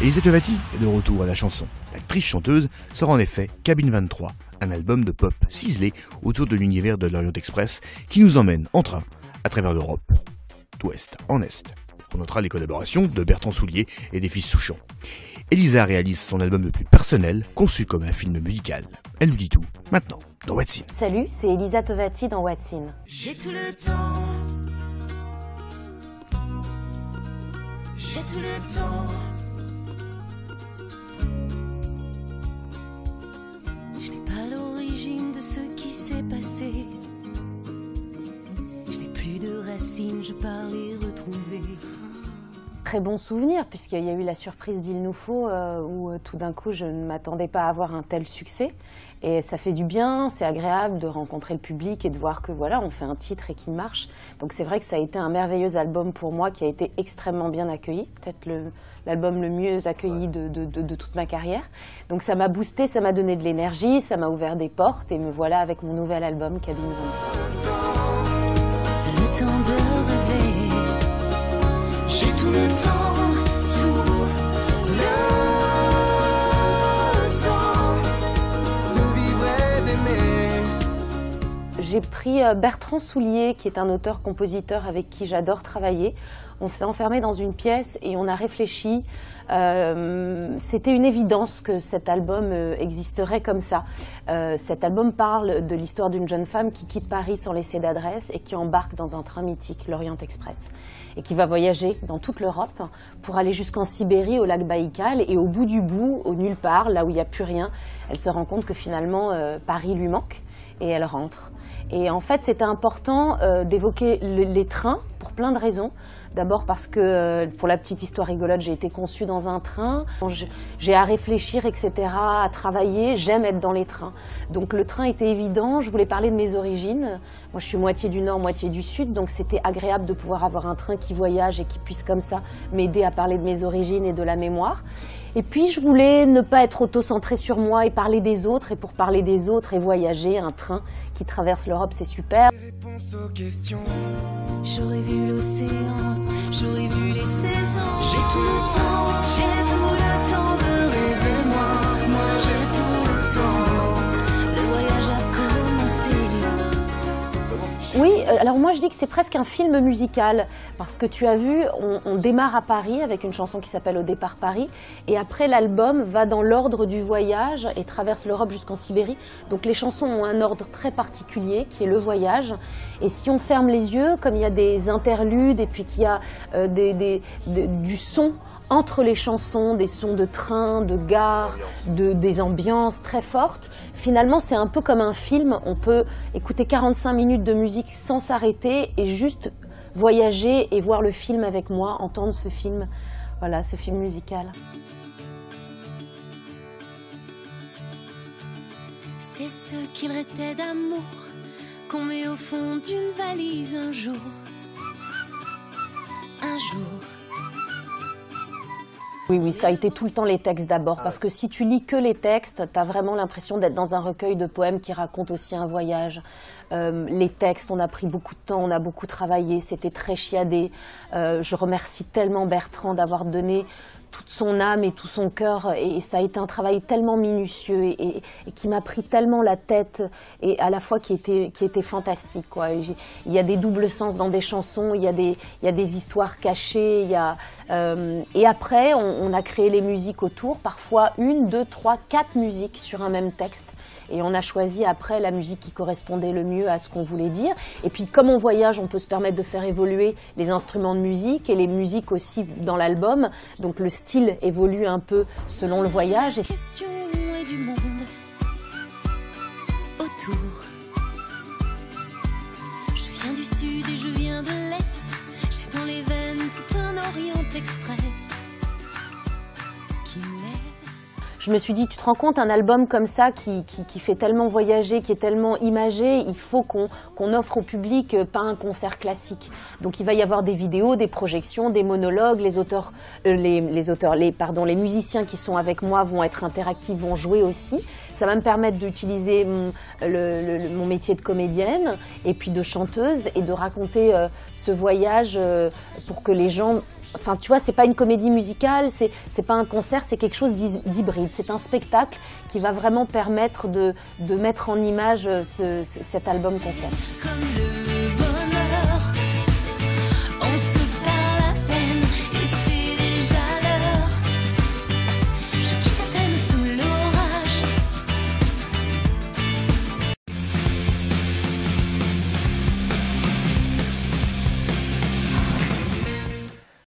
Elisa Tovati est de retour à la chanson. L'actrice-chanteuse sort en effet Cabine 23, un album de pop ciselé autour de l'univers de l'Orient Express qui nous emmène en train à travers l'Europe, d'ouest en est. On notera les collaborations de Bertrand Soulier et des Fils Souchon. Elisa réalise son album le plus personnel, conçu comme un film musical. Elle nous dit tout, maintenant, dans What's In. Salut, c'est Elisa Tovati dans What's In. J'ai tout le temps. J'ai tout le temps. Je n'ai pas l'origine de ce qui s'est passé. Je n'ai plus de racines, je pars les retrouver. Très bon souvenir, puisqu'il y a eu la surprise d'Il nous faut, où tout d'un coup je ne m'attendais pas à avoir un tel succès. Et ça fait du bien, c'est agréable de rencontrer le public et de voir que voilà, on fait un titre et qu'il marche. Donc c'est vrai que ça a été un merveilleux album pour moi qui a été extrêmement bien accueilli, peut-être l'album le mieux accueilli de toute ma carrière. Donc ça m'a boosté, ça m'a donné de l'énergie, ça m'a ouvert des portes et me voilà avec mon nouvel album Cabine 23. Le temps de rêver. J'ai tout le temps, tout le temps de vivre et d'aimer. J'ai pris Bertrand Soulier, qui est un auteur-compositeur avec qui j'adore travailler. On s'est enfermé dans une pièce et on a réfléchi. C'était une évidence que cet album existerait comme ça. Cet album parle de l'histoire d'une jeune femme qui quitte Paris sans laisser d'adresse et qui embarque dans un train mythique, l'Orient Express, et qui va voyager dans toute l'Europe pour aller jusqu'en Sibérie, au lac Baïkal, et au bout, au nulle part, là où il n'y a plus rien, elle se rend compte que finalement Paris lui manque et elle rentre. Et en fait, c'était important d'évoquer les trains pour plein de raisons. D'abord parce que, pour la petite histoire rigolote, j'ai été conçue dans un train. J'ai à réfléchir, etc., à travailler. J'aime être dans les trains. Donc le train était évident. Je voulais parler de mes origines. Moi, je suis moitié du Nord, moitié du Sud. Donc c'était agréable de pouvoir avoir un train qui voyage et qui puisse comme ça m'aider à parler de mes origines et de la mémoire. Et puis je voulais ne pas être auto-centrée sur moi et parler des autres. Et pour parler des autres et voyager, un train qui traverse l'Europe, c'est super. Réponse aux questions. J'aurais vu l'océan, j'aurais vu les saisons. J'ai tout le temps de rêver moi j'ai tout le temps. Le voyage a commencé. Oui, alors moi je dis que c'est presque un film musical, parce que tu as vu, on démarre à Paris avec une chanson qui s'appelle Au départ Paris, et après l'album va dans l'ordre du voyage et traverse l'Europe jusqu'en Sibérie. Donc les chansons ont un ordre très particulier qui est le voyage, et si on ferme les yeux, comme il y a des interludes et puis qu'il y a du son entre les chansons, des sons de train, de gare, des ambiances très fortes. Finalement, c'est un peu comme un film. On peut écouter 45 minutes de musique sans s'arrêter et juste voyager et voir le film avec moi, entendre ce film, voilà, ce film musical. C'est ce qu'il restait d'amour qu'on met au fond d'une valise un jour. Un jour. Oui, ça a été tout le temps les textes d'abord, parce que si tu lis que les textes, tu as vraiment l'impression d'être dans un recueil de poèmes qui raconte aussi un voyage. Les textes, on a pris beaucoup de temps, on a beaucoup travaillé, c'était très chiadé. Je remercie tellement Bertrand d'avoir donné toute son âme et tout son cœur, et ça a été un travail tellement minutieux et qui m'a pris tellement la tête, et à la fois qui était fantastique, quoi. Il y a des doubles sens dans des chansons, il y a des histoires cachées, et après on a créé les musiques autour, parfois 1, 2, 3, 4 musiques sur un même texte. Et on a choisi après la musique qui correspondait le mieux à ce qu'on voulait dire. Et puis comme on voyage, on peut se permettre de faire évoluer les instruments de musique et les musiques aussi dans l'album. Donc le style évolue un peu selon le voyage. Question et du monde autour. Je viens du sud et je viens de l'est. J'ai dans les veines tout un Orient Express qui me laisse. Je me suis dit, tu te rends compte, un album comme ça qui fait tellement voyager, qui est tellement imagé, il faut qu'on offre au public pas un concert classique. Donc il va y avoir des vidéos, des projections, des monologues, les musiciens qui sont avec moi vont être interactifs, vont jouer aussi. Ça va me permettre d'utiliser mon métier de comédienne et puis de chanteuse et de raconter ce voyage pour que les gens Enfin, tu vois, c'est pas une comédie musicale, c'est pas un concert, c'est quelque chose d'hybride. C'est un spectacle qui va vraiment permettre de mettre en image cet album concert. Comme le